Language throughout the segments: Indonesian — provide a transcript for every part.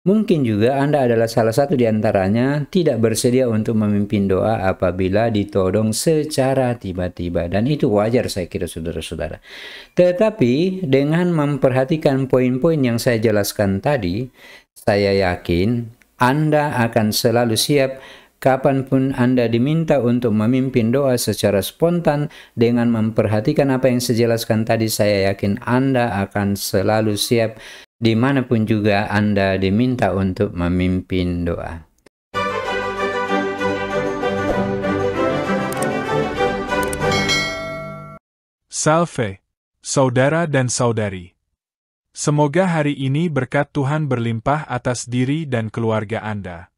Mungkin juga Anda adalah salah satu di antaranya tidak bersedia untuk memimpin doa apabila ditodong secara tiba-tiba. Dan itu wajar saya kira saudara-saudara. Tetapi dengan memperhatikan poin-poin yang saya jelaskan tadi, saya yakin Anda akan selalu siap kapanpun Anda diminta untuk memimpin doa secara spontan. Dengan memperhatikan apa yang saya jelaskan tadi, saya yakin Anda akan selalu siap dimanapun juga Anda diminta untuk memimpin doa. Salve, saudara dan saudari. Semoga hari ini berkat Tuhan berlimpah atas diri dan keluarga Anda.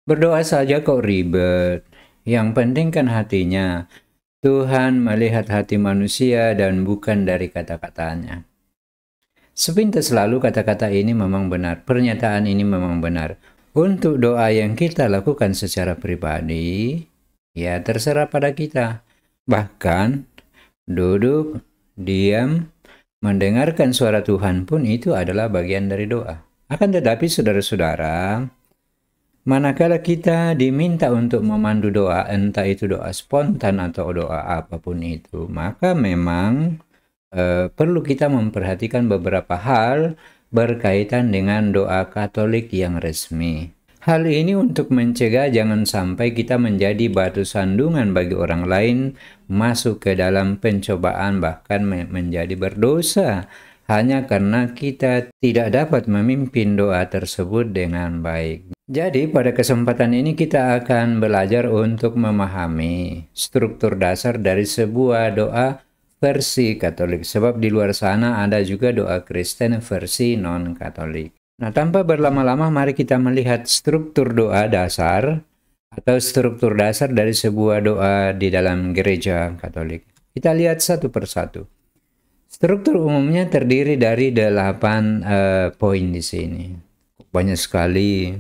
Berdoa saja kok ribet. Yang penting kan hatinya. Tuhan melihat hati manusia dan bukan dari kata-katanya. Sepintas lalu kata-kata ini memang benar, pernyataan ini memang benar. Untuk doa yang kita lakukan secara pribadi, ya terserah pada kita. Bahkan duduk, diam, mendengarkan suara Tuhan pun itu adalah bagian dari doa. Akan tetapi saudara-saudara, manakala kita diminta untuk memandu doa, entah itu doa spontan atau doa apapun itu, maka memang perlu kita memperhatikan beberapa hal berkaitan dengan doa Katolik yang resmi. Hal ini untuk mencegah jangan sampai kita menjadi batu sandungan bagi orang lain masuk ke dalam pencobaan, bahkan menjadi berdosa hanya karena kita tidak dapat memimpin doa tersebut dengan baik. Jadi pada kesempatan ini kita akan belajar untuk memahami struktur dasar dari sebuah doa versi Katolik, sebab di luar sana ada juga doa Kristen versi non-Katolik. Nah, tanpa berlama-lama mari kita melihat struktur doa dasar atau struktur dasar dari sebuah doa di dalam gereja Katolik. Kita lihat satu persatu. Struktur umumnya terdiri dari 8 poin di sini. Banyak sekali.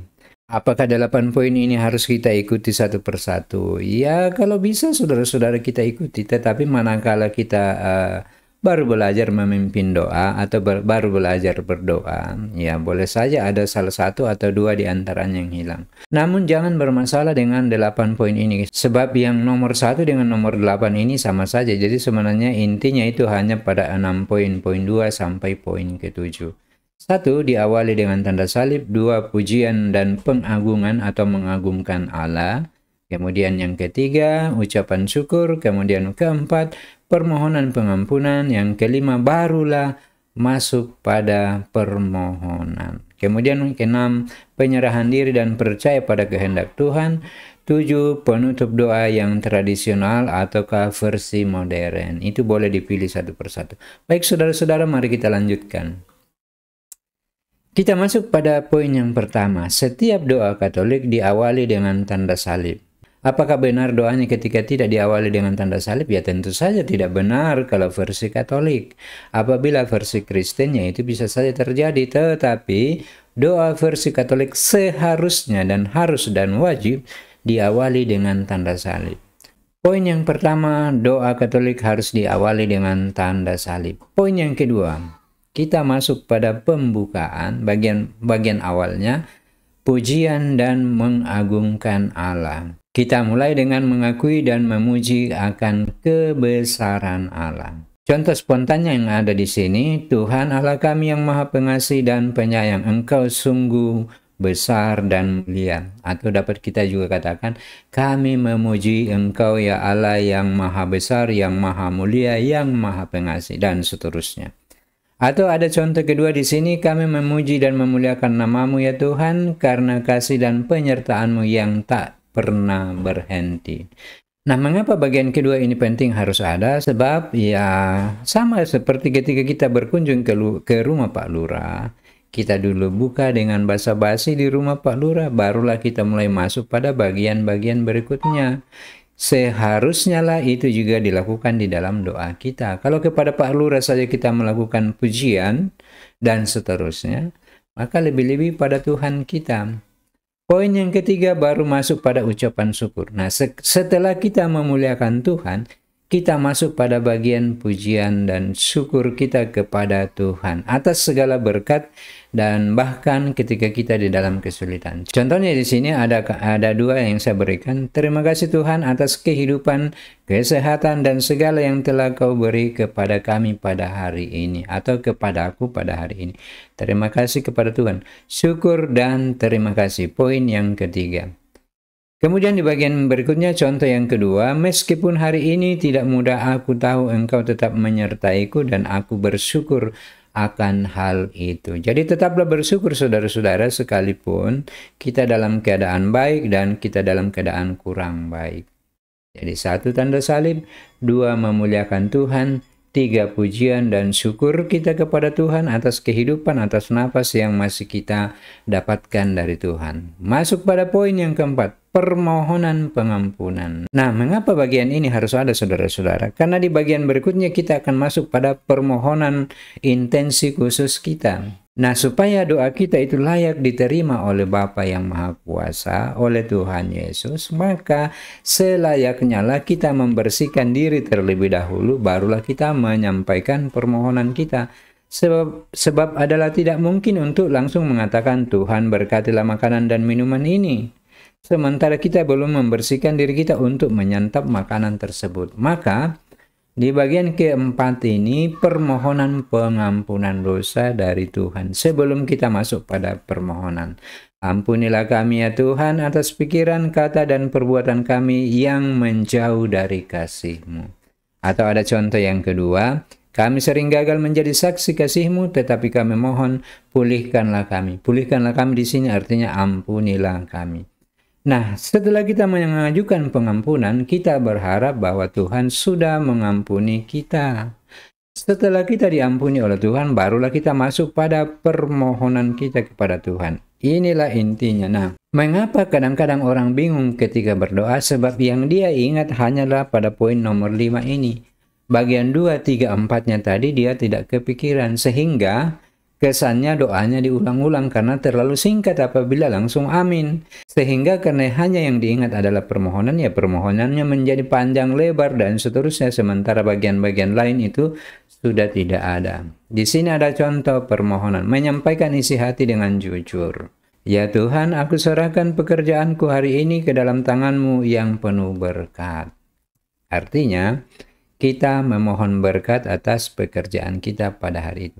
Apakah 8 poin ini harus kita ikuti satu persatu? Ya, kalau bisa saudara-saudara kita ikuti. Tetapi manakala kita baru belajar memimpin doa atau baru belajar berdoa, ya boleh saja ada salah satu atau dua di antaranya yang hilang. Namun jangan bermasalah dengan 8 poin ini. Sebab yang nomor 1 dengan nomor 8 ini sama saja. Jadi sebenarnya intinya itu hanya pada 6 poin. Poin 2 sampai poin ke-7. 1. Diawali dengan tanda salib. 2. Pujian dan pengagungan atau mengagungkan Allah. Kemudian yang ketiga, ucapan syukur. Kemudian keempat, permohonan pengampunan. Yang kelima, barulah masuk pada permohonan. Kemudian keenam, penyerahan diri dan percaya pada kehendak Tuhan. 7. Penutup doa yang tradisional ataukah versi modern. Itu boleh dipilih satu persatu. Baik saudara-saudara, mari kita lanjutkan. Kita masuk pada poin yang pertama. Setiap doa Katolik diawali dengan tanda salib. Apakah benar doanya ketika tidak diawali dengan tanda salib? Ya tentu saja tidak benar kalau versi Katolik. Apabila versi Kristen ya itu bisa saja terjadi. Tetapi doa versi Katolik seharusnya dan harus dan wajib diawali dengan tanda salib. Poin yang pertama, doa Katolik harus diawali dengan tanda salib. Poin yang kedua, kita masuk pada pembukaan bagian awalnya, pujian dan mengagungkan Allah. Kita mulai dengan mengakui dan memuji akan kebesaran Allah. Contoh spontannya yang ada di sini, Tuhan Allah kami yang Maha Pengasih dan Penyayang, Engkau sungguh besar dan mulia. Atau dapat kita juga katakan, kami memuji Engkau ya Allah yang Maha Besar, yang Maha Mulia, yang Maha Pengasih, dan seterusnya. Atau ada contoh kedua di sini, kami memuji dan memuliakan nama-Mu ya Tuhan, karena kasih dan penyertaan-Mu yang tak pernah berhenti. Nah, mengapa bagian kedua ini penting harus ada? Sebab ya sama seperti ketika kita berkunjung ke rumah Pak Lurah, kita dulu buka dengan basa-basi di rumah Pak Lurah, barulah kita mulai masuk pada bagian-bagian berikutnya. Seharusnya lah itu juga dilakukan di dalam doa kita. Kalau kepada Pak Lurah saja kita melakukan pujian dan seterusnya, maka lebih-lebih pada Tuhan kita. Poin yang ketiga baru masuk pada ucapan syukur. Nah, setelah kita memuliakan Tuhan, kita masuk pada bagian pujian dan syukur kita kepada Tuhan atas segala berkat dan bahkan ketika kita di dalam kesulitan. Contohnya di sini ada dua yang saya berikan. Terima kasih Tuhan atas kehidupan, kesehatan dan segala yang telah Kau beri kepada kami pada hari ini atau kepada aku pada hari ini. Terima kasih kepada Tuhan. Syukur dan terima kasih. Poin yang ketiga. Kemudian di bagian berikutnya contoh yang kedua, meskipun hari ini tidak mudah, aku tahu Engkau tetap menyertaiku dan aku bersyukur akan hal itu. Jadi tetaplah bersyukur saudara-saudara sekalipun kita dalam keadaan baik dan kita dalam keadaan kurang baik. Jadi 1 tanda salib, 2 memuliakan Tuhan, 3 pujian dan syukur kita kepada Tuhan atas kehidupan, atas napas yang masih kita dapatkan dari Tuhan. Masuk pada poin yang keempat, permohonan pengampunan. Nah, mengapa bagian ini harus ada saudara-saudara? Karena di bagian berikutnya kita akan masuk pada permohonan intensi khusus kita. Nah, supaya doa kita itu layak diterima oleh Bapa yang Maha Kuasa, oleh Tuhan Yesus, maka selayaknya lah kita membersihkan diri terlebih dahulu, barulah kita menyampaikan permohonan kita. Sebab adalah tidak mungkin untuk langsung mengatakan, Tuhan berkatilah makanan dan minuman ini, sementara kita belum membersihkan diri kita untuk menyantap makanan tersebut. Maka di bagian keempat ini permohonan pengampunan dosa dari Tuhan. Sebelum kita masuk pada permohonan, ampunilah kami ya Tuhan atas pikiran, kata dan perbuatan kami yang menjauh dari kasih-Mu. Atau ada contoh yang kedua, kami sering gagal menjadi saksi kasih-Mu, tetapi kami mohon pulihkanlah kami. Pulihkanlah kami di sini artinya ampunilah kami. Nah, setelah kita mengajukan pengampunan, kita berharap bahwa Tuhan sudah mengampuni kita. Setelah kita diampuni oleh Tuhan, barulah kita masuk pada permohonan kita kepada Tuhan. Inilah intinya. Nah, mengapa kadang-kadang orang bingung ketika berdoa? Sebab yang dia ingat hanyalah pada poin nomor 5 ini. Bagian 2, 3, 4-nya tadi dia tidak kepikiran, sehingga kesannya doanya diulang-ulang karena terlalu singkat apabila langsung amin. Sehingga karena hanya yang diingat adalah permohonan, ya permohonannya menjadi panjang lebar dan seterusnya, sementara bagian-bagian lain itu sudah tidak ada. Di sini ada contoh permohonan, menyampaikan isi hati dengan jujur. Ya Tuhan, aku serahkan pekerjaanku hari ini ke dalam tangan-Mu yang penuh berkat. Artinya, kita memohon berkat atas pekerjaan kita pada hari itu.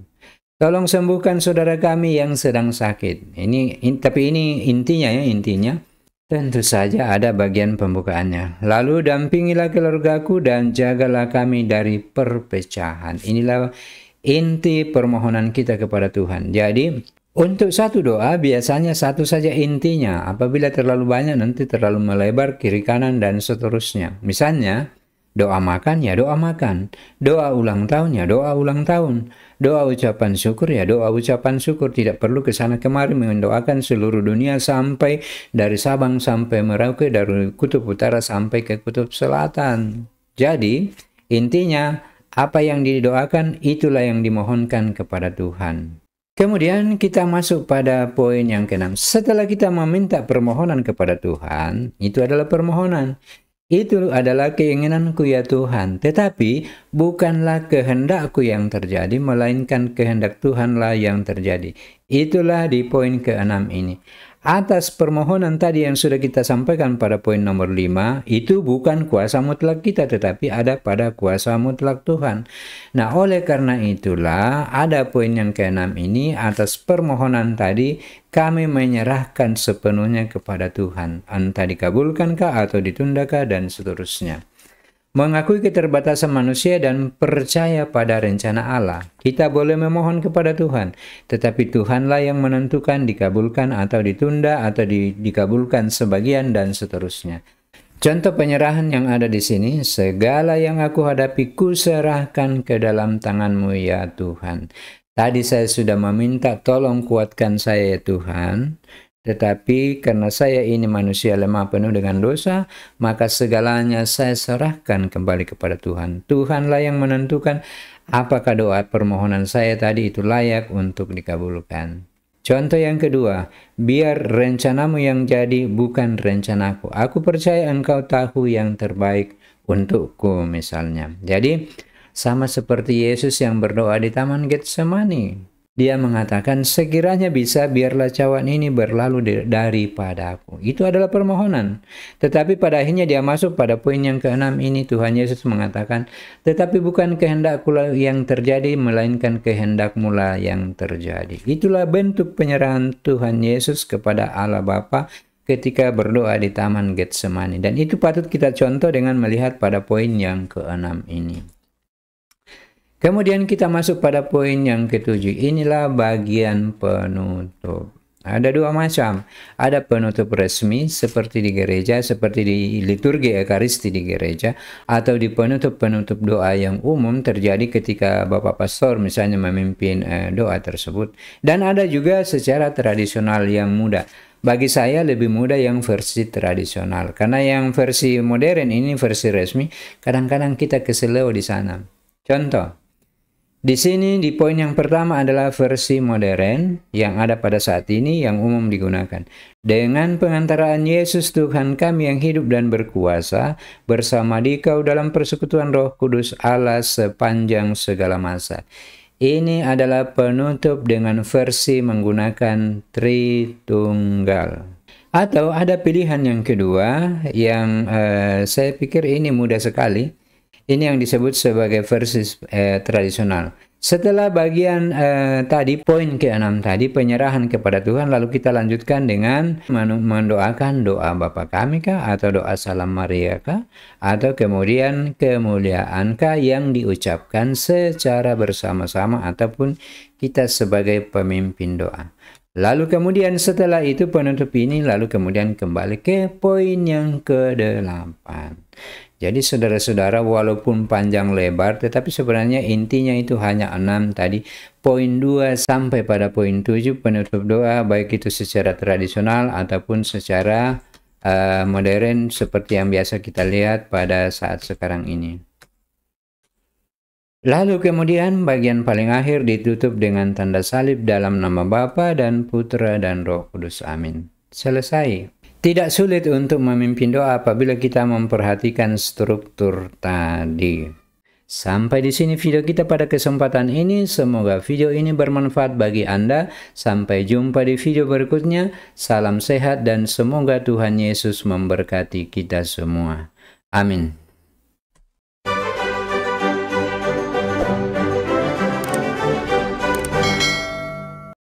Tolong sembuhkan saudara kami yang sedang sakit. Tapi ini intinya ya, intinya. Tentu saja ada bagian pembukaannya. Lalu dampingilah keluargaku dan jagalah kami dari perpecahan. Inilah inti permohonan kita kepada Tuhan. Jadi, untuk satu doa biasanya satu saja intinya. Apabila terlalu banyak nanti terlalu melebar kiri kanan dan seterusnya. Misalnya, doa makan ya doa makan, doa ulang tahun ya doa ulang tahun, doa ucapan syukur ya doa ucapan syukur. Tidak perlu ke sana kemari mendoakan seluruh dunia sampai dari Sabang sampai Merauke, dari kutub utara sampai ke kutub selatan. Jadi intinya apa yang didoakan itulah yang dimohonkan kepada Tuhan. Kemudian kita masuk pada poin yang ke-6. Setelah kita meminta permohonan kepada Tuhan, itu adalah permohonan. Itu adalah keinginanku ya Tuhan, tetapi bukanlah kehendakku yang terjadi, melainkan kehendak Tuhanlah yang terjadi. Itulah di poin ke-6 ini. Atas permohonan tadi yang sudah kita sampaikan pada poin nomor 5, itu bukan kuasa mutlak kita, tetapi ada pada kuasa mutlak Tuhan. Nah, oleh karena itulah ada poin yang ke-6 ini, atas permohonan tadi kami menyerahkan sepenuhnya kepada Tuhan, entah dikabulkankah atau ditundakah dan seterusnya. Mengakui keterbatasan manusia dan percaya pada rencana Allah. Kita boleh memohon kepada Tuhan, tetapi Tuhanlah yang menentukan dikabulkan atau ditunda atau dikabulkan sebagian dan seterusnya. Contoh penyerahan yang ada di sini, segala yang aku hadapi kuserahkan ke dalam tangan-Mu ya Tuhan. Tadi saya sudah meminta tolong kuatkan saya ya Tuhan. Tetapi karena saya ini manusia lemah penuh dengan dosa, maka segalanya saya serahkan kembali kepada Tuhan. Tuhanlah yang menentukan apakah doa permohonan saya tadi itu layak untuk dikabulkan. Contoh yang kedua, biar rencanamu yang jadi bukan rencanaku. Aku percaya engkau tahu yang terbaik untukku misalnya. Jadi sama seperti Yesus yang berdoa di Taman Getsemani. Dia mengatakan, sekiranya bisa, biarlah cawan ini berlalu daripada aku. Itu adalah permohonan. Tetapi pada akhirnya dia masuk pada poin yang ke-6 ini. Tuhan Yesus mengatakan, tetapi bukan kehendakku yang terjadi, melainkan kehendakmu lah yang terjadi. Itulah bentuk penyerahan Tuhan Yesus kepada Allah Bapa ketika berdoa di Taman Getsemani. Dan itu patut kita contoh dengan melihat pada poin yang ke-6 ini. Kemudian kita masuk pada poin yang ke-7. Inilah bagian penutup. Ada dua macam. Ada penutup resmi seperti di gereja, seperti di liturgi Ekaristi di gereja, atau di penutup-penutup doa yang umum terjadi ketika Bapak Pastor misalnya memimpin doa tersebut. Dan ada juga secara tradisional yang mudah. Bagi saya lebih mudah yang versi tradisional. Karena yang versi modern ini, versi resmi, kadang-kadang kita keseleo di sana. Contoh. Di sini di poin yang pertama adalah versi modern yang ada pada saat ini yang umum digunakan. Dengan pengantaraan Yesus Tuhan kami yang hidup dan berkuasa bersama Dikau dalam persekutuan Roh Kudus Allah sepanjang segala masa. Ini adalah penutup dengan versi menggunakan Tritunggal. Atau ada pilihan yang kedua yang saya pikir ini mudah sekali. Ini yang disebut sebagai versi tradisional. Setelah bagian tadi, poin ke-6 tadi, penyerahan kepada Tuhan, lalu kita lanjutkan dengan mendoakan doa Bapa kami kah, atau doa Salam Maria kah, atau kemudian kemuliaan kah yang diucapkan secara bersama-sama ataupun kita sebagai pemimpin doa. Lalu kemudian setelah itu penutup ini, lalu kemudian kembali ke poin yang ke-8. Jadi saudara-saudara, walaupun panjang lebar, tetapi sebenarnya intinya itu hanya 6 tadi. Poin 2 sampai pada poin 7 penutup doa, baik itu secara tradisional ataupun secara modern seperti yang biasa kita lihat pada saat sekarang ini. Lalu kemudian bagian paling akhir ditutup dengan tanda salib dalam nama Bapa dan Putra dan Roh Kudus. Amin. Selesai. Tidak sulit untuk memimpin doa apabila kita memperhatikan struktur tadi. Sampai di sini video kita pada kesempatan ini. Semoga video ini bermanfaat bagi Anda. Sampai jumpa di video berikutnya. Salam sehat dan semoga Tuhan Yesus memberkati kita semua. Amin.